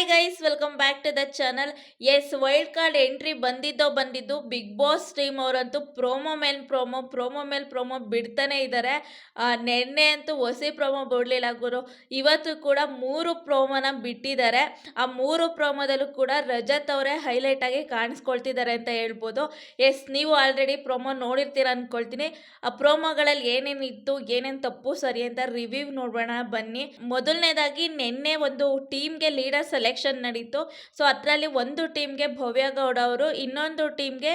Hi guys, welcome back to the channel. Yes, wild card entry ಬಂದಿದ್ದು Bigg Boss team ಅವರಂತೂ promo ಮೇಲೆ promo ಬಿಡ್ತಾನೆ ಇದ್ದಾರೆ. ನೆನ್ನೆ ಅಂತೂ ಹೊಸಿ ಪ್ರೋಮೋ ಬಿಡಲಿಲ್ಲ ಗುರು. ಇವತ್ತು ಕೂಡ 3 ಪ್ರೋಮೋನ ಬಿಟ್ಟಿದ್ದಾರೆ. ಆ 3 ಪ್ರೋಮೋದಲ್ಲೂ ಕೂಡ ರಜತ್ ಅವರೇ ಹೈಲೈಟ್ ಆಗಿ ಕಾಣಿಸ್ಕೊಳ್ತಿದ್ದಾರೆ ಅಂತ ಹೇಳ್ಬೋದು. ಎಸ್, ನೀವು ಆಲ್ರೆಡಿ ಪ್ರೋಮೋ ನೋಡಿರ್ತೀರ ಅಂದ್ಕೊಳ್ತೀನಿ. ಆ ಪ್ರೋಮೋಗಳಲ್ಲಿ ಏನೇನಿತ್ತು, ಏನೇನು ತಪ್ಪು ಸರಿ ಅಂತ ರಿವ್ಯೂ ನೋಡೋಣ ಬನ್ನಿ. ಮೊದಲನೇದಾಗಿ ನಿನ್ನೆ ಒಂದು ಟೀಮ್ಗೆ ಲೀಡರ್ ಸೆಲೆಕ್ಷನ್ ನಡೀತು. ಸೊ ಅದರಲ್ಲಿ ಒಂದು ಟೀಮ್ಗೆ ಭವ್ಯ ಗೌಡ ಅವರು, ಇನ್ನೊಂದು ಟೀಮ್ಗೆ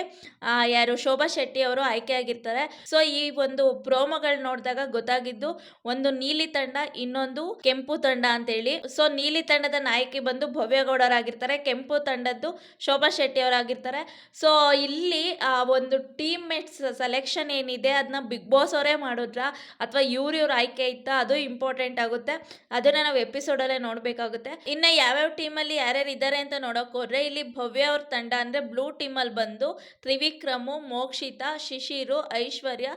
ಯಾರು ಶೋಭಾ ಶೆಟ್ಟಿ ಅವರು ಆಯ್ಕೆಯಾಗಿರ್ತಾರೆ. ಸೊ ಈ ಒಂದು ಪ್ರೋಮೋಗಳು ನೋಡಿದಾಗ ಗೊತ್ತಾಗಿದ್ದು, ಒಂದು ನೀಲಿ ತಂಡ, ಇನ್ನೊಂದು ಕೆಂಪು ತಂಡ ಅಂತೇಳಿ. ಸೊ ನೀಲಿ ತಂಡದ ನಾಯಕಿ ಬಂದು ಭವ್ಯ ಗೌಡರಾಗಿರ್ತಾರೆ, ಕೆಂಪು ತಂಡದ್ದು ಶೋಭಾ ಶೆಟ್ಟಿ ಅವರಾಗಿರ್ತಾರೆ. ಸೊ ಇಲ್ಲಿ ಒಂದು ಟೀಮ್ ಮೇಟ್ಸ್ ಸೆಲೆಕ್ಷನ್ ಏನಿದೆ ಅದನ್ನ ಬಿಗ್ ಬಾಸ್ ಅವರೇ ಮಾಡಿದ್ರ ಅಥವಾ ಇವ್ರ ಆಯ್ಕೆ ಇತ್ತಾ, ಅದು ಇಂಪಾರ್ಟೆಂಟ್ ಆಗುತ್ತೆ. ಅದನ್ನ ನಾವು ಎಪಿಸೋಡಲ್ಲೇ ನೋಡಬೇಕಾಗುತ್ತೆ. ಇನ್ನು ಯಾವ್ಯಾವ ಟೀಮಲ್ಲಿ ಯಾರ್ಯಾರು ಇದ್ದಾರೆ ಅಂತ ನೋಡೋಕೆ ಹೋದ್ರೆ, ಇಲ್ಲಿ ಭವ್ಯ ಅವ್ರ ತಂಡ ಅಂದರೆ ಬ್ಲೂ ಟೀಮಲ್ಲಿ ಬಂದು ತ್ರಿವಿಕ್ರಮು, ಮೋಕ್ಷಿತಾ, ಶಿಶಿರು, ಐಶ್ವರ್ಯ,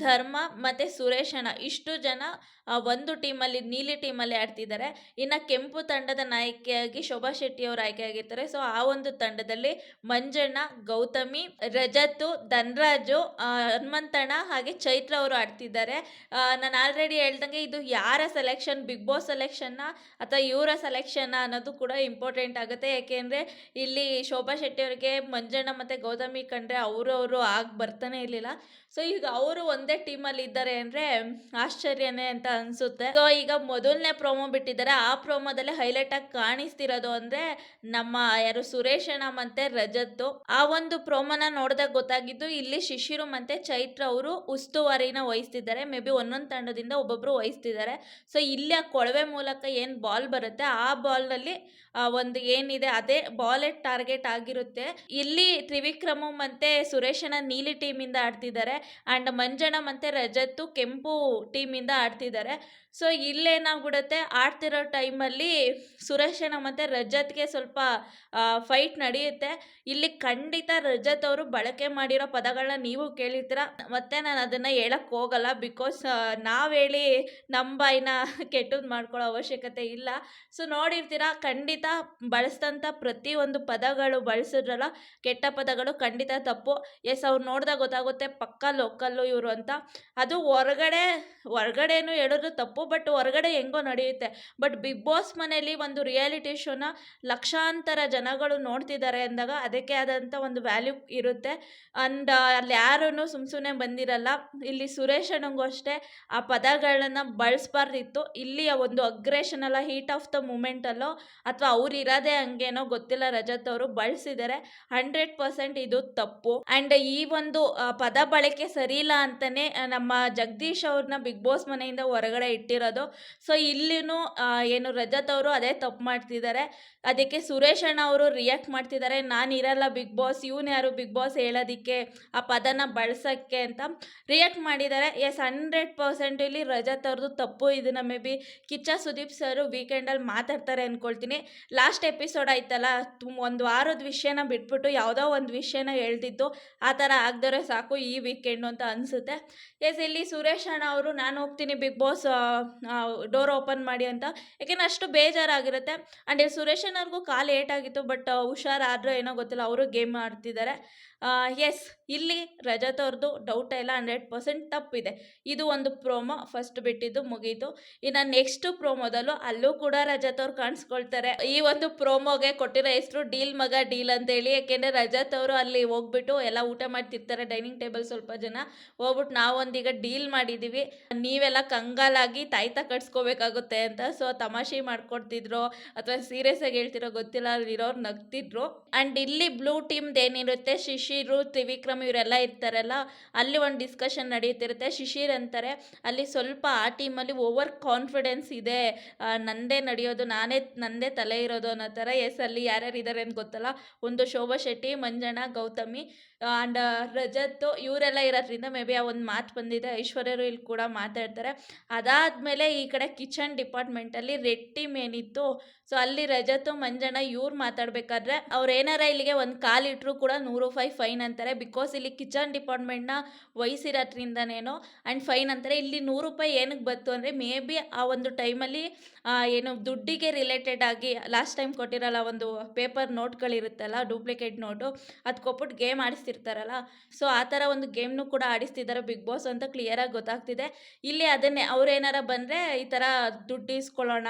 ಧರ್ಮ ಮತ್ತು ಸುರೇಶಣ್ಣ ಇಷ್ಟು ಜನ ಒಂದು ಟೀಮಲ್ಲಿ, ನೀಲಿ ಟೀಮಲ್ಲಿ ಆಡ್ತಿದ್ದಾರೆ. ಇನ್ನು ಕೆಂಪು ತಂಡದ ನಾಯಕಿಯಾಗಿ ಶೋಭಾ ಶೆಟ್ಟಿ ಅವರು ಆಯ್ಕೆಯಾಗಿರ್ತಾರೆ. ಸೊ ಆ ಒಂದು ತಂಡದಲ್ಲಿ ಮಂಜಣ್ಣ, ಗೌತಮಿ, ರಜತ್, ಧನ್ರಾಜು, ಹನುಮಂತಣ್ಣ ಹಾಗೆ ಚೈತ್ರ ಅವರು ಆಡ್ತಿದ್ದಾರೆ. ನಾನು ಆಲ್ರೆಡಿ ಹೇಳ್ದಂಗೆ ಇದು ಯಾರ ಸೆಲೆಕ್ಷನ್, ಬಿಗ್ ಬಾಸ್ ಸೆಲೆಕ್ಷನ್ನ ಅಥವಾ ಇವರ ಸೆಲೆಕ್ಷನ್ ಅನ್ನೋದು ಕೂಡ ಇಂಪಾರ್ಟೆಂಟ್ ಆಗುತ್ತೆ. ಯಾಕೆಂದರೆ ಇಲ್ಲಿ ಶೋಭಾ ಶೆಟ್ಟಿ ಅವರಿಗೆ ಮಂಜಣ್ಣ ಮತ್ತು ಗೌತಮಿ ಕಂಡ್ರೆ ಅವರು ಆಗಿ ಬರ್ತಾನೆ ಇರಲಿಲ್ಲ. ಸೊ ಈಗ ಅವರು ಒಂದೇ ಟೀಮಲ್ಲಿ ಇದ್ದಾರೆ ಅಂದರೆ ಆಶ್ಚರ್ಯನೇ ಅಂತ ಅನಿಸುತ್ತೆ. ಸೊ ಈಗ ಮೊದಲನೇ ಪ್ರೋಮೋ ಬಿಟ್ಟಿದ್ದಾರೆ. ಆ ಪ್ರೋಮೋದಲ್ಲಿ ಹೈಲೈಟ್ ಆಗಿ ಕಾಣಿಸ್ತಿರೋದು ಅಂದರೆ ನಮ್ಮ ಯಾರು ಸುರೇಶಣ್ಣ ಮತ್ತು ರಜತ್ತು. ಆ ಒಂದು ಪ್ರೋಮೋನ ನೋಡಿದಾಗ ಗೊತ್ತಾಗಿದ್ದು, ಇಲ್ಲಿ ಶಿಶಿರು ಮತ್ತು ಚೈತ್ರ ಅವರು ಉಸ್ತುವಾರಿನ ವಹಿಸ್ತಿದ್ದಾರೆ. ಮೇ ಬಿ ಒಂದೊಂದು ತಂಡದಿಂದ ಒಬ್ಬೊಬ್ಬರು ವಹಿಸ್ತಿದ್ದಾರೆ. ಸೊ ಇಲ್ಲಿ ಆ ಕೊಳವೆ ಮೂಲಕ ಏನು ಬಾಲ್ ಬರುತ್ತೆ, ಆ ಬಾಲ್ನಲ್ಲಿ ಒಂದು ಏನಿದೆ ಅದೇ ಬಾಲೇ ಟಾರ್ಗೆಟ್ ಆಗಿರುತ್ತೆ. ಇಲ್ಲಿ ತ್ರಿವಿಕ್ರಮು ಮತ್ತು ಸುರೇಶನ ನೀಲಿ ಟೀಮಿಂದ ಆಡ್ತಿದ್ದಾರೆ, ಆ್ಯಂಡ್ ಮಂಜಣ್ಣ ಮತ್ತು ರಜತ್ತು ಕೆಂಪು ಟೀಮಿಂದ ಆಡ್ತಿದ್ದಾರೆ. ಸೊ ಇಲ್ಲೇನಾಗ್ಬಿಡುತ್ತೆ, ಆಡ್ತಿರೋ ಟೈಮಲ್ಲಿ ಸುರೇಶನ ಮತ್ತು ರಜತ್ಗೆ ಸ್ವಲ್ಪ ಫೈಟ್ ನಡೆಯುತ್ತೆ. ಇಲ್ಲಿ ಖಂಡಿತ ರಜತ್ ಅವರು ಬಳಕೆ ಮಾಡಿರೋ ಪದಗಳನ್ನ ನೀವು ಕೇಳಿರ್ತೀರ, ಮತ್ತೆ ನಾನು ಅದನ್ನು ಹೇಳಕ್ಕೆ ಹೋಗಲ್ಲ. ಬಿಕಾಸ್ ನಾವು ಹೇಳಿ ನಮ್ಮ ಬಾಯಿನ ಕೆಟ್ಟದ್ದು ಮಾಡ್ಕೊಳ್ಳೋ ಅವಶ್ಯಕತೆ ಇಲ್ಲ. ಸೊ ನೋಡಿರ್ತೀರ, ಖಂಡಿತ ಬಳಸಿದಂಥ ಪ್ರತಿಯೊಂದು ಪದಗಳು ಬಳಸಿದ್ರಲ್ಲ, ಕೆಟ್ಟ ಪದಗಳು ಖಂಡಿತ ತಪ್ಪು. ಎಸ್, ಅವ್ರು ನೋಡಿದಾಗ ಗೊತ್ತಾಗುತ್ತೆ ಪಕ್ಕ ಲೋಕಲ್ಲು ಇವರು ಅಂತ. ಅದು ಹೊರಗಡೆನೂ ಹೇಳಿದ್ರು ತಪ್ಪು, ಬಟ್ ಹೊರಗಡೆ ಹೆಂಗೋ ನಡೆಯುತ್ತೆ. ಬಟ್ ಬಿಗ್ ಬಾಸ್ ಮನೆಯಲ್ಲಿ ಒಂದು ರಿಯಾಲಿಟಿ ಶೋನ ಲಕ್ಷಾಂತರ ಜನಗಳು ನೋಡ್ತಿದ್ದಾರೆ ಅಂದಾಗ ಅದಕ್ಕೆ ಆದಂಥ ಒಂದು ವ್ಯಾಲ್ಯೂ ಇರುತ್ತೆ. ಅಂಡ್ ಅಲ್ಲಿ ಯಾರೂ ಸುಮ್ಮನೆ ಬಂದಿರಲ್ಲ. ಇಲ್ಲಿ ಸುರೇಶ್ ಅಣ್ಣಂಗೂ ಅಷ್ಟೇ ಆ ಪದಗಳನ್ನ ಬಳಸಬಾರ್ದಿತ್ತು. ಇಲ್ಲಿ ಒಂದು ಅಗ್ರೆಷನ್ ಅಲ್ಲ, ಹೀಟ್ ಆಫ್ ದ ಮೂಮೆಂಟಲ್ಲೋ ಅಥವಾ ಅವ್ರು ಇರೋದೇ ಹಂಗೇನೋ ಗೊತ್ತಿಲ್ಲ, ರಜತ್ ಅವರು ಬಳಸಿದ್ದಾರೆ. 100% ಇದು ತಪ್ಪು. ಆ್ಯಂಡ್ ಈ ಒಂದು ಪದ ಬಳಕೆ ಸರಿ ಇಲ್ಲ ಅಂತಲೇ ನಮ್ಮ ಜಗದೀಶ್ ಅವ್ರನ್ನ ಬಿಗ್ ಬಾಸ್ ಮನೆಯಿಂದ ಹೊರಗಡೆ ಇಟ್ಟಿರೋದು. ಸೊ ಇಲ್ಲಿನೂ ಏನು ರಜತ್ ಅವರು ಅದೇ ತಪ್ಪು ಮಾಡ್ತಿದ್ದಾರೆ. ಅದಕ್ಕೆ ಸುರೇಶ್ ಅಣ್ಣ ಅವರು ರಿಯಾಕ್ಟ್ ಮಾಡ್ತಿದ್ದಾರೆ, ನಾನು ಇರಲ್ಲ ಬಿಗ್ ಬಾಸ್, ಇವನು ಯಾರು ಬಿಗ್ ಬಾಸ್ ಹೇಳೋದಕ್ಕೆ, ಆ ಪದನ ಬಳಸೋಕ್ಕೆ ಅಂತ ರಿಯಾಕ್ಟ್ ಮಾಡಿದ್ದಾರೆ. ಎಸ್, 100% ಇಲ್ಲಿ ರಜತ್ ಅವ್ರದ್ದು ತಪ್ಪು. ಇದನ್ನ maybe Kichcha Sudeep sir ವೀಕೆಂಡಲ್ಲಿ ಮಾತಾಡ್ತಾರೆ ಅಂದ್ಕೊಳ್ತೀನಿ. ಲಾಸ್ಟ್ ಎಪಿಸೋಡ್ ಆಯ್ತಲ್ಲ, ಒಂದು ವಾರದ ವಿಷಯನ ಬಿಟ್ಬಿಟ್ಟು ಯಾವುದೋ ಒಂದು ವಿಷಯನ ಹೇಳ್ತಿದ್ದು, ಆ ಥರ ಆಗದರೆ ಸಾಕು ಈ ವೀಕೆಂಡು ಅಂತ ಅನಿಸುತ್ತೆ. ಎಸ್, ಇಲ್ಲಿ ಸುರೇಶ್ ಅಣ್ಣ ಅವರು ನಾನು ಹೋಗ್ತೀನಿ ಬಿಗ್ ಬಾಸ್ ಡೋರ್ ಓಪನ್ ಮಾಡಿ ಅಂತ, ಯಾಕೆಂದರೆ ಅಷ್ಟು ಬೇಜಾರಾಗಿರುತ್ತೆ. ಆ್ಯಂಡ್ ಸುರೇಶ್ ಅಣ್ಣವ್ರಿಗೂ ಕಾಲು ಏಟಾಗಿತ್ತು, ಬಟ್ ಹುಷಾರಾದ್ರೂ ಏನೋ ಗೊತ್ತಿಲ್ಲ, ಅವರು ಗೇಮ್ ಆಡ್ತಿದ್ದಾರೆ. ಎಸ್, ಇಲ್ಲಿ ರಜತ್ ಅವ್ರದ್ದು ಡೌಟ್ ಇಲ್ಲ, 100% ತಪ್ಪಿದೆ. ಇದು ಒಂದು ಪ್ರೋಮೋ ಫಸ್ಟ್ ಬಿಟ್ಟಿದ್ದು ಮುಗೀತು. ಇನ್ನು ನೆಕ್ಸ್ಟ್ ಪ್ರೋಮೋದಲ್ಲೂ ಅಲ್ಲೂ ಕೂಡ ರಜತ್ ಅವ್ರು ಕಾಣಿಸ್ಕೊಳ್ತಾರೆ. ಈ ಒಂದು ಪ್ರೋಮೋಗೆ ಕೊಟ್ಟಿರೋ ಹೆಸರು ಡೀಲ್ ಮಗ ಡೀಲ್ ಅಂತೇಳಿ. ಯಾಕೆಂದರೆ ರಜತ್ ಅವರು ಅಲ್ಲಿ ಹೋಗ್ಬಿಟ್ಟು ಎಲ್ಲ ಊಟ ಮಾಡ್ತಿರ್ತಾರೆ, ಡೈನಿಂಗ್ ಟೇಬಲ್ ಸ್ವಲ್ಪ ಜನ ಹೋಗ್ಬಿಟ್ಟು ನಾವೊಂದೀಗ ಡೀಲ್ ಮಾಡಿದ್ದೀವಿ, ನೀವೆಲ್ಲ ಕಂಗಾಲಾಗಿ ತಾಯ್ತ ಕಟ್ಸ್ಕೋಬೇಕಾಗುತ್ತೆ ಅಂತ. ಸೊ ತಮಾಷೆ ಮಾಡ್ಕೊಡ್ತಿದ್ರು ಅಥವಾ ಸೀರಿಯಸ್ ಆಗಿ ಹೇಳ್ತಿರೋ ಗೊತ್ತಿಲ್ಲ, ಅಲ್ಲಿರೋರು ನಗ್ತಿದ್ರು. ಆ್ಯಂಡ್ ಇಲ್ಲಿ ಬ್ಲೂ ಟೀಮ್ದು ಏನಿರುತ್ತೆ, ಶಿಶಿರು, ತ್ರಿವಿಕ್ರಮ್ ಇವರೆಲ್ಲ ಇರ್ತಾರಲ್ಲ, ಅಲ್ಲಿ ಒಂದು ಡಿಸ್ಕಷನ್ ನಡೀತಿರುತ್ತೆ. ಶಿಶಿರ್ ಅಂತಾರೆ ಅಲ್ಲಿ ಸ್ವಲ್ಪ ಆ ಟೀಮಲ್ಲಿ ಓವರ್ ಕಾನ್ಫಿಡೆನ್ಸ್ ಇದೆ, ನಂದೇ ನಡೆಯೋದು, ನಂದೇ ತಲೆ ಇರೋದು ಅನ್ನೋ ಥರ. ಎಸ್, ಅಲ್ಲಿ ಯಾರ್ಯಾರು ಇದ್ದಾರೆ ಅಂತ ಗೊತ್ತಲ್ಲ, ಒಂದು ಶೋಭಾ ಶೆಟ್ಟಿ, ಮಂಜಣ್ಣ, ಗೌತಮಿ ಆ್ಯಂಡ್ ರಜತ್ ಇವರೆಲ್ಲ ಇರೋದ್ರಿಂದ ಮೇ ಬಿ ಆ ಒಂದು ಮಾತು ಬಂದಿದೆ. ಐಶ್ವರ್ಯರು ಇಲ್ಲಿ ಕೂಡ ಮಾತಾಡ್ತಾರೆ. ಅದಾದಮೇಲೆ ಈ ಕಡೆ ಕಿಚನ್ ಡಿಪಾರ್ಟ್ಮೆಂಟಲ್ಲಿ ರೆಡ್ ಟೀಮ್ ಏನಿತ್ತು, ಸೊ ಅಲ್ಲಿ ರಜತ್ ಮಂಜಣ್ಣ ಇವ್ರು ಮಾತಾಡ್ಬೇಕಾದ್ರೆ ಅವ್ರು ಏನಾರ ಇಲ್ಲಿಗೆ ಒಂದು ಕಾಲಿಟ್ರು ಕೂಡ 100 ರೂಪಾಯಿ ಫೈನ್ ಅಂತಾರೆ. ಬಿಕಾಸ್ ಇಲ್ಲಿ ಕಿಚನ್ ಡಿಪಾರ್ಟ್ಮೆಂಟ್ನ ವಹಿಸಿರೋದ್ರಿಂದನೇನೋ ಆ್ಯಂಡ್ ಫೈನ್ ಅಂತಾರೆ. ಇಲ್ಲಿ 100 ರೂಪಾಯಿ ಏನಕ್ಕೆ ಬಂತು ಅಂದರೆ ಮೇ ಬಿ ಆ ಒಂದು ಟೈಮಲ್ಲಿ ಏನು ದುಡ್ಡಿಗೆ ರಿಲೇಟೆಡ್ ಆಗಿ ಲಾಸ್ಟ್ ಟೈಮ್ ಕೊಟ್ಟಿರಲ್ಲ ಒಂದು ಪೇಪರ್ ನೋಟ್ಗಳಿರುತ್ತಲ್ಲ ಡೂಪ್ಲಿಕೇಟ್ ನೋಟು, ಅದು ಕೊಟ್ಬಿಟ್ಟು ಗೇಮ್ ಆಡಿಸ್ತಿರ್ತಾರಲ್ಲ, ಸೊ ಆ ಥರ ಒಂದು ಗೇಮ್ನು ಕೂಡ ಆಡಿಸ್ತಿದ್ದಾರೆ ಬಿಗ್ ಬಾಸ್ ಅಂತ ಕ್ಲಿಯರಾಗಿ ಗೊತ್ತಾಗ್ತಿದೆ. ಇಲ್ಲಿ ಅದನ್ನೇ ಅವ್ರೇನಾರ ಬಂದರೆ ಈ ಥರ ದುಡ್ಡು ಇಸ್ಕೊಳ್ಳೋಣ,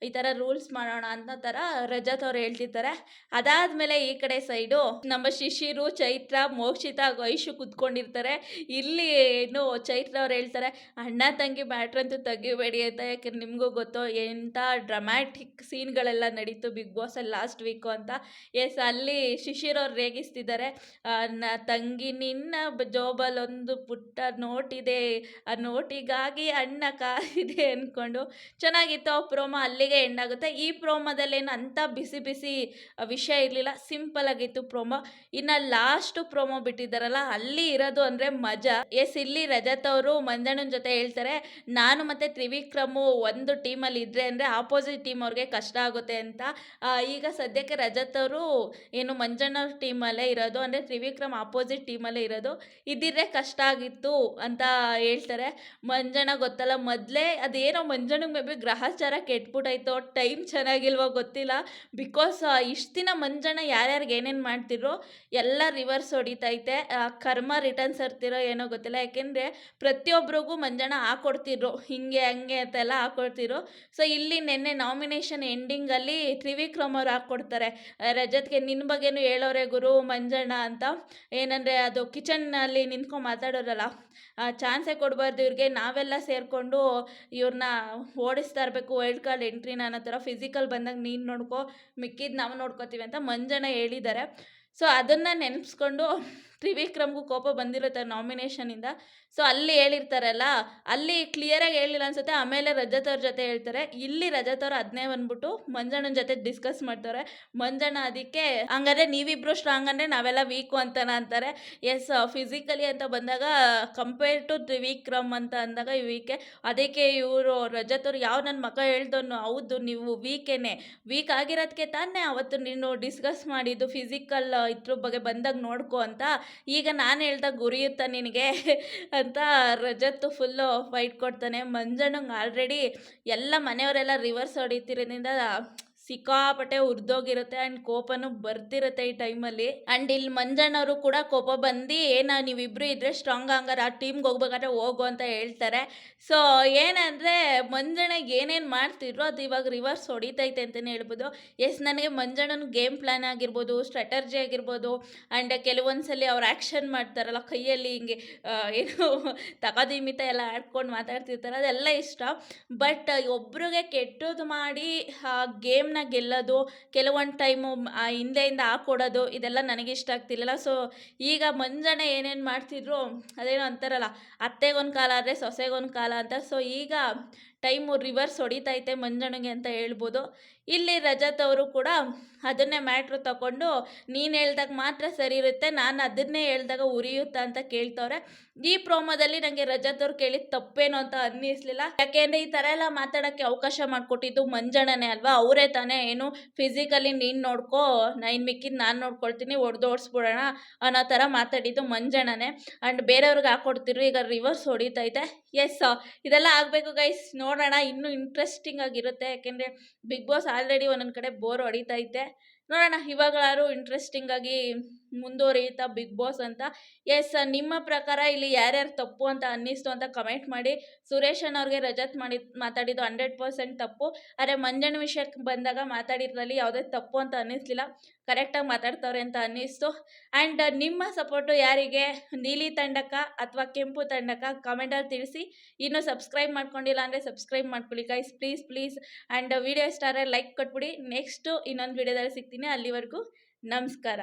ಈ ಥರ ರೂಲ್ಸ್ ಮಾಡೋಣ ಅನ್ನೋ ಥರ ರಜತ್ ಅವ್ರು ಹೇಳ್ತಿರ್ತಾರೆ. ಅದಾದಮೇಲೆ ಈ ಕಡೆ ಸೈಡು ನಮ್ಮ ಶಿಶಿರು, ಚೈತ್ರ, ಮೋಕ್ಷಿತಾ ಹಾಗೂ ಐಶು ಕುತ್ಕೊಂಡಿರ್ತಾರೆ. ಇಲ್ಲಿ ಏನು ಚೈತ್ರ ಅವ್ರು ಹೇಳ್ತಾರೆ, ಅಣ್ಣ ತಂಗಿ ಮ್ಯಾಟ್ರ್ ಅಂತೂ ತೆಗಿಬೇಡಿ ಅಂತ, ಯಾಕಂದ್ರೆ ನಿಮಗೂ ಗೊತ್ತು ಎಂಥ ಡ್ರಮ್ಯಾಟಿಕ್ ಸೀನ್ಗಳೆಲ್ಲ ನಡೀತು ಬಿಗ್ ಬಾಸಲ್ಲಿ ಲಾಸ್ಟ್ ವೀಕು ಅಂತ. ಎಸ್, ಅಲ್ಲಿ ಶಿಶಿರ್ ಅವ್ರು ರೇಗಿಸ್ತಿದ್ದಾರೆ, ತಂಗಿ ನಿನ್ನ ಜೋಬಲ್ಲೊಂದು ಪುಟ್ಟ ನೋಟಿದೆ, ಆ ನೋಟಿಗಾಗಿ ಅಣ್ಣ ಕಾದಿದೆ ಅಂದ್ಕೊಂಡು ಚೆನ್ನಾಗಿತ್ತು. ಆ ಪ್ರೋಮೋ ಅಲ್ಲಿಗೆ ಎಂಡ್ ಆಗುತ್ತೆ. ಈ ಪ್ರೋಮೋದಲ್ಲೇನು ಅಂಥ ಬಿಸಿ ಬಿಸಿ ವಿಷಯ ಇರಲಿಲ್ಲ, ಸಿಂಪಲ್ ಆಗಿತ್ತು ಪ್ರೋಮೋ. ಇನ್ನು ಲಾಸ್ಟ್ ಪ್ರೋಮೋ ಬಿಟ್ಟಿದ್ದಾರಲ್ಲ, ಅಲ್ಲಿ ಇರೋದು ಅಂದರೆ ಮಜಾ. ಎಸ್, ಇಲ್ಲಿ ರಜತ್ ಅವರು ಮಂಜಣ್ಣನ ಜೊತೆ ಹೇಳ್ತಾರೆ, ನಾನು ಮತ್ತು ತ್ರಿವಿಕ್ರಮು ಒಂದು ಟೀಮಲ್ಲಿ ಇದ್ದರೆ ಅಂದರೆ ಆಪೋಸಿಟ್ ಟೀಮ್ ಅವ್ರಿಗೆ ಕಷ್ಟ ಆಗುತ್ತೆ ಅಂತ. ಈಗ ಸದ್ಯಕ್ಕೆ ರಜತ್ ಅವರು ಏನು ಮಂಜಣ್ಣ ಟೀಮಲ್ಲೇ ಇರೋದು, ಅಂದರೆ ತ್ರಿವಿಕ್ರಮ್ ಆಪೋಸಿಟ್ ಟೀಮಲ್ಲೇ ಇರೋದು, ಇದ್ದಿದ್ರೆ ಕಷ್ಟ ಆಗಿತ್ತು ಅಂತ ಹೇಳ್ತಾರೆ. ಮಂಜಣ್ಣ ಗೊತ್ತಲ್ಲ, ಮೊದಲೇ ಅದೇನೋ ಮಂಜಣ್ಣಗೆ ಮೇ ಬಿ ಗ್ರಹಚಾರ ಕೆಟ್ಬಿಟ್ಟಾಯ್ತೋ, ಟೈಮ್ ಚೆನ್ನಾಗಿಲ್ವೋ ಗೊತ್ತಿಲ್ಲ. ಬಿಕಾಸ್ ಇಷ್ಟು ದಿನ ಮಂಜಣ್ಣ ಯಾರ್ಯಾರಿಗೆ ಏನೇನು ಮಾಡ್ತಿರೋ ಎಲ್ಲ ರಿವರ್ಸ್ ಹೊಡಿತೈತೆ, ಕರ್ಮ ರಿಟರ್ನ್ಸ್ ಇರ್ತಿರೋ ಏನೋ ಗೊತ್ತಿಲ್ಲ. ಯಾಕೆಂದರೆ ಪ್ರತಿಯೊಬ್ಬರಿಗೂ ಮಂಜಣ್ಣ ಹಾಕ್ಕೊಡ್ತಿದ್ರು, ಹಿಂಗೆ ಹಂಗೆ ಅಂತೆಲ್ಲ ಹಾಕ್ಕೊಡ್ತಿದ್ರು. ಸೊ ಇಲ್ಲಿ ನಿನ್ನೆ ನಾಮಿನೇಷನ್ ಎಂಡಿಂಗಲ್ಲಿ ತ್ರಿವಿಕ್ರಮ್ ಅವ್ರು ಹಾಕ್ಕೊಡ್ತಾರೆ ರಜತ್ಗೆ, ನಿನ್ನ ಬಗ್ಗೆನೂ ಹೇಳೋರೆ ಗುರು ಮಂಜಣ್ಣ ಅಂತ. ಏನಂದರೆ ಅದು ಕಿಚನ್ನಲ್ಲಿ ನಿಂತ್ಕೊಂಡು ಮಾತಾಡೋರಲ್ಲ, ಚಾನ್ಸೇ ಕೊಡಬಾರ್ದು ಇವ್ರಿಗೆ, ನಾವೆಲ್ಲ ಸೇರಿಕೊಂಡು ಇವ್ರನ್ನ ಓಡಿಸ್ತಾ ಇರಬೇಕು ವೈಲ್ಡ್ ಕಾರ್ಡ್ ಎಂಟ್ರಿನ ಅನ್ನೋ ಥರ, ಫಿಸಿಕಲ್ ಬಂದಾಗ ನೀನು ನೋಡ್ಕೊ, ಮಿಕ್ಕಿದ್ದು ನಾವು ನೋಡ್ಕೋತೀವಿ ಅಂತ ಮಂಜಣ್ಣ ಹೇಳಿದ್ದಾರೆ. ಸೊ ಅದನ್ನು ನೆನೆಸ್ಕೊಂಡು ತ್ರಿವಿಕ್ರಮ್ಗೂ ಕೋಪ ಬಂದಿರುತ್ತೆ ನಾಮಿನೇಷನಿಂದ. ಸೊ ಅಲ್ಲಿ ಹೇಳಿರ್ತಾರಲ್ಲ, ಅಲ್ಲಿ ಕ್ಲಿಯರಾಗಿ ಹೇಳಿಲ್ಲ ಅನ್ಸುತ್ತೆ. ಆಮೇಲೆ ರಜತ್ ಅವ್ರ ಜೊತೆ ಹೇಳ್ತಾರೆ. ಇಲ್ಲಿ ರಜತ್ ಅವ್ರು ಅದನ್ನೇ ಬಂದ್ಬಿಟ್ಟು ಮಂಜಣ್ಣನ ಜೊತೆ ಡಿಸ್ಕಸ್ ಮಾಡ್ತಾರೆ. ಮಂಜಣ್ಣ ಅದಕ್ಕೆ ಹಂಗಾದ್ರೆ ನೀವಿಬ್ರು ಸ್ಟ್ರಾಂಗ್ ಅಂದರೆ ನಾವೆಲ್ಲ ವೀಕು ಅಂತನ ಅಂತಾರೆ. ಎಸ್, ಫಿಸಿಕಲಿ ಅಂತ ಬಂದಾಗ ಕಂಪೇರ್ ಟು ತ್ರಿವಿಕ್ರಮ್ ಅಂತ ಅಂದಾಗ ವೀಕೆ. ಅದಕ್ಕೆ ಇವರು ರಜತ್ ಅವ್ರು, ಯಾವ ನನ್ನ ಮಗ ಹೇಳ್ದವನು, ಹೌದು ನೀವು ವೀಕೇನೆ, ವೀಕ್ ಆಗಿರೋದಕ್ಕೆ ತಾನೇ ಅವತ್ತು ನೀನು ಡಿಸ್ಕಸ್ ಮಾಡಿದ್ದು ಫಿಸಿಕಲ್ ಇದ್ರ ಬಗ್ಗೆ ಬಂದಾಗ ನೋಡ್ಕೊ ಅಂತ. ಈಗ ನಾನು ಹೇಳ್ದಾಗ ಉರಿಯುತ್ತಾ ನಿನಗೆ ಅಂತ ರಜತ್ ಫುಲ್ಲು ಫೈಟ್ ಕೊಡ್ತಾನೆ. ಮಂಜಣ್ಣಂಗೆ ಆಲ್ರೆಡಿ ಎಲ್ಲ ಮನೆಯವರೆಲ್ಲ ರಿವರ್ಸ್ ಹೊಡಿತಿರೋದ್ರಿಂದ ಸಿಕ್ಕಾಪಟ್ಟೆ ಉರಿದೋಗಿರುತ್ತೆ ಆ್ಯಂಡ್ ಕೋಪನೂ ಬರ್ತಿರುತ್ತೆ ಈ ಟೈಮಲ್ಲಿ. ಆ್ಯಂಡ್ ಇಲ್ಲಿ ಮಂಜಣ್ಣವರು ಕೂಡ ಕೋಪ ಬಂದು, ನೀವಿಬ್ಬರು ಇದ್ದರೆ ಸ್ಟ್ರಾಂಗ್ ಹಂಗಾರೆ ಆ ಟೀಮ್ಗೆ ಹೋಗ್ಬೇಕಾದ್ರೆ ಹೋಗು ಅಂತ ಹೇಳ್ತಾರೆ. ಸೊ ಏನಂದರೆ ಮಂಜಣ್ಣಗೆ ಏನೇನು ಮಾಡ್ತಿದ್ರು ಅದು ಇವಾಗ ರಿವರ್ಸ್ ಹೊಡಿತೈತೆ ಅಂತಲೇ ಹೇಳ್ಬೋದು. ಎಸ್, ನನಗೆ ಮಂಜಣ್ಣನ ಗೇಮ್ ಪ್ಲ್ಯಾನ್ ಆಗಿರ್ಬೋದು, ಸ್ಟ್ರಾಟರ್ಜಿ ಆಗಿರ್ಬೋದು, ಆ್ಯಂಡ್ ಕೆಲವೊಂದು ಸಲ ಅವ್ರು ಆ್ಯಕ್ಷನ್ ಮಾಡ್ತಾರಲ್ಲ ಕೈಯಲ್ಲಿ ಹಿಂಗೆ ಏನು ತಕದಿಮಿತ ಎಲ್ಲ ಆಡ್ಕೊಂಡು ಮಾತಾಡ್ತಿರ್ತಾರೆ, ಅದೆಲ್ಲ ಇಷ್ಟ. ಬಟ್ ಒಬ್ರಿಗೆ ಕೆಟ್ಟದ್ದು ಮಾಡಿ ಗೇಮ್ನ ಗೆಲ್ಲೋದು, ಕೆಲವೊಂದು ಟೈಮು ಹಿಂದೆಯಿಂದ ಹಾಕ್ಕೊಡೋದು, ಇದೆಲ್ಲ ನನಗೆ ಇಷ್ಟ ಆಗ್ತಿರಲಿಲ್ಲ. ಸೊ ಈಗ ಮಂಜಣ್ಣ ಏನೇನು ಮಾಡ್ತಿದ್ರು, ಅದೇನೋ ಅಂತಾರಲ್ಲ, ಅತ್ತೆಗೊಂದು ಕಾಲ ಆದರೆ ಸೊಸೆಗೊಂದು ಕಾಲ ಅಂತ. ಸೊ ಈಗ ಟೈಮು ರಿವರ್ಸ್ ಹೊಡಿತೈತೆ ಮಂಜಣ್ಣಗೆ ಅಂತ ಹೇಳ್ಬೋದು. ಇಲ್ಲಿ ರಜತ್ ಅವರು ಕೂಡ ಅದನ್ನೇ ಮ್ಯಾಟ್ರು ತಗೊಂಡು, ನೀನು ಹೇಳ್ದಾಗ ಮಾತ್ರ ಸರಿ ಇರುತ್ತೆ, ನಾನು ಅದನ್ನೇ ಹೇಳ್ದಾಗ ಉರಿಯುತ್ತಾ ಅಂತ ಕೇಳ್ತವ್ರೆ. ಈ ಪ್ರೋಮೋದಲ್ಲಿ ನನಗೆ ರಜತ್ ಅವ್ರು ಕೇಳಿದ ತಪ್ಪೇನು ಅಂತ ಅನ್ನಿಸ್ಲಿಲ್ಲ. ಯಾಕೆಂದರೆ ಈ ಥರ ಎಲ್ಲ ಮಾತಾಡೋಕ್ಕೆ ಅವಕಾಶ ಮಾಡಿಕೊಟ್ಟಿದ್ದು ಮಂಜಣ್ಣನೇ ಅಲ್ವಾ, ಅವರೇ ತಾನೇ ಏನು ಫಿಸಿಕಲಿ ನೀನು ನೋಡ್ಕೋ, ನಾನು ಮಿಕ್ಕಿದ್ದು ನಾನು ನೋಡ್ಕೊಳ್ತೀನಿ, ಓಡಿಸ್ಬಿಡೋಣ ಅನ್ನೋ ಥರ ಮಾತಾಡಿದ್ದು ಮಂಜಣ್ಣನೇ. ಆ್ಯಂಡ್ ಬೇರೆಯವ್ರಿಗೆ ಹಾಕ್ಕೊಡ್ತಿರು, ಈಗ ರಿವರ್ಸ್ ಹೊಡಿತೈತೆ. ಎಸ್, ಇದೆಲ್ಲ ಆಗಬೇಕು ಗೈಸ್, ನೋಡೋಣ, ಇನ್ನೂ ಇಂಟ್ರೆಸ್ಟಿಂಗ್ ಆಗಿರುತ್ತೆ. ಯಾಕೆಂದರೆ ಬಿಗ್ ಬಾಸ್ ಆಲ್ರೆಡಿ ಒಂದೊಂದು ಕಡೆ ಬೋರ್ ಹೊಡಿತೈತೆ. ನೋಡೋಣ ಇವಾಗಲಾದ್ರು ಇಂಟ್ರೆಸ್ಟಿಂಗ್ ಆಗಿ ಮುಂದುವರಿಯುತ್ತಾ ಬಿಗ್ ಬಾಸ್ ಅಂತ. ಎಸ್, ನಿಮ್ಮ ಪ್ರಕಾರ ಇಲ್ಲಿ ಯಾರ್ಯಾರು ತಪ್ಪು ಅಂತ ಅನ್ನಿಸ್ತು ಅಂತ ಕಮೆಂಟ್ ಮಾಡಿ. ಸುರೇಶನ್ ಅವ್ರಿಗೆ ರಜತ್ ಮಾತಾಡಿದ್ದು 100% ತಪ್ಪು, ಆದರೆ ಮಂಜಣ್ಣ ವಿಷಯಕ್ಕೆ ಬಂದಾಗ ಮಾತಾಡಿದ್ರಲ್ಲಿ ಯಾವುದೇ ತಪ್ಪು ಅಂತ ಅನ್ನಿಸ್ಲಿಲ್ಲ, ಕರೆಕ್ಟಾಗಿ ಮಾತಾಡ್ತವ್ರೆ ಅಂತ ಅನ್ನಿಸ್ತು. ಆ್ಯಂಡ್ ನಿಮ್ಮ ಸಪೋರ್ಟು ಯಾರಿಗೆ, ನೀಲಿ ತಂಡಕ್ಕ ಅಥವಾ ಕೆಂಪು ತಂಡಕ್ಕ, ಕಮೆಂಟಲ್ಲಿ ತಿಳಿಸಿ. ಇನ್ನೂ ಸಬ್ಸ್ಕ್ರೈಬ್ ಮಾಡ್ಕೊಂಡಿಲ್ಲ ಅಂದರೆ ಸಬ್ಸ್ಕ್ರೈಬ್ ಮಾಡ್ಕೊಳ್ಳಿ ಗೈಸ್, ಪ್ಲೀಸ್. ಆ್ಯಂಡ್ ವಿಡಿಯೋ ಇಷ್ಟ ಆದರೆ ಲೈಕ್ ಕೊಟ್ಬಿಡಿ. ನೆಕ್ಸ್ಟು ಇನ್ನೊಂದು ವಿಡಿಯೋದಲ್ಲಿ ಸಿಗ್ತೀನಿ, ಅಲ್ಲಿವರೆಗೂ ನಮಸ್ಕಾರ.